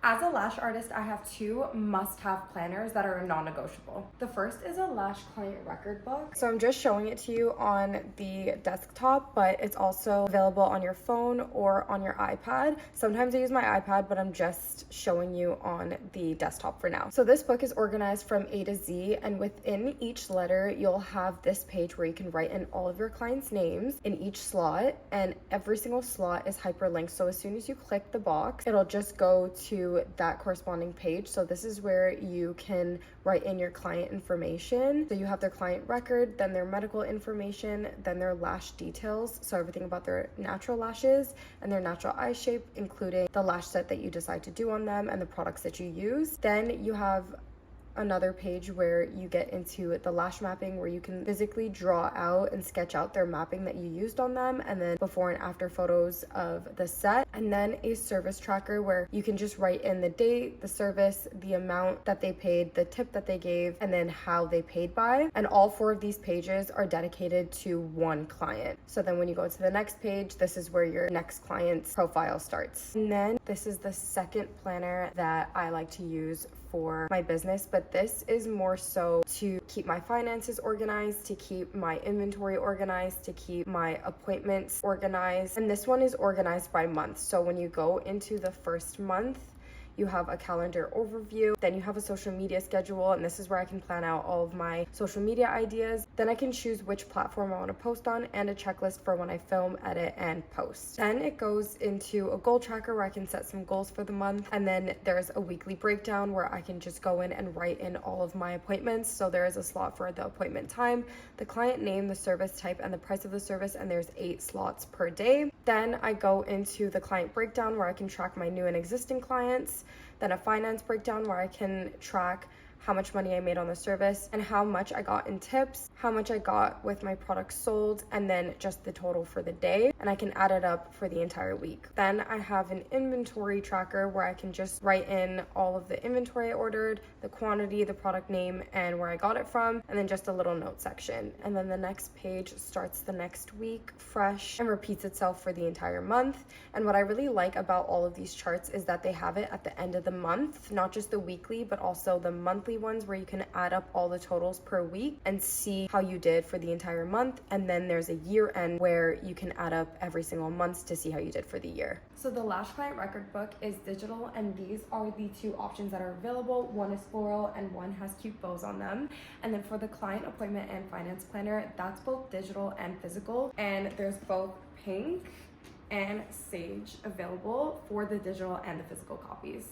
As a lash artist, I have two must-have planners that are non-negotiable. The first is a lash client record book. So I'm just showing it to you on the desktop, but it's also available on your phone or on your iPad. Sometimes I use my iPad, but I'm just showing you on the desktop for now. So this book is organized from A to Z, and within each letter, you'll have this page where you can write in all of your clients' names in each slot, and every single slot is hyperlinked. So as soon as you click the box, it'll just go to that corresponding page. So this is where you can write in your client information. So you have their client record, then their medical information, then their lash details. So everything about their natural lashes and their natural eye shape, including the lash set that you decide to do on them and the products that you use. Then you have another page where you get into the lash mapping, where you can physically draw out and sketch out their mapping that you used on them, and then before and after photos of the set. And then a service tracker where you can just write in the date, the service, the amount that they paid, the tip that they gave, and then how they paid by. And all four of these pages are dedicated to one client. So then when you go to the next page, this is where your next client's profile starts. And then this is the second planner that I like to use for my business, but this is more so to keep my finances organized, to keep my inventory organized, to keep my appointments organized. And this one is organized by month. So when you go into the first month, you have a calendar overview, then you have a social media schedule, and this is where I can plan out all of my social media ideas. Then I can choose which platform I want to post on, and a checklist for when I film, edit, and post. Then it goes into a goal tracker where I can set some goals for the month, and then there's a weekly breakdown where I can just go in and write in all of my appointments. So there is a slot for the appointment time, the client name, the service type, and the price of the service, and there's 8 slots per day. Then I go into the client breakdown where I can track my new and existing clients, then a finance breakdown where I can track how much money I made on the service and how much I got in tips, how much I got with my products sold, and then just the total for the day. And I can add it up for the entire week. Then I have an inventory tracker where I can just write in all of the inventory I ordered, the quantity, the product name, and where I got it from, and then just a little note section. And then the next page starts the next week fresh and repeats itself for the entire month. And what I really like about all of these charts is that they have it at the end of the month, not just the weekly, but also the monthly ones where you can add up all the totals per week and see how you did for the entire month. And then there's a year end where you can add up every single month to see how you did for the year. So the Lash Client Record Book is digital, and these are the two options that are available. One is floral and one has cute bows on them. And then for the client appointment and finance planner, that's both digital and physical, and there's both pink and sage available for the digital and the physical copies.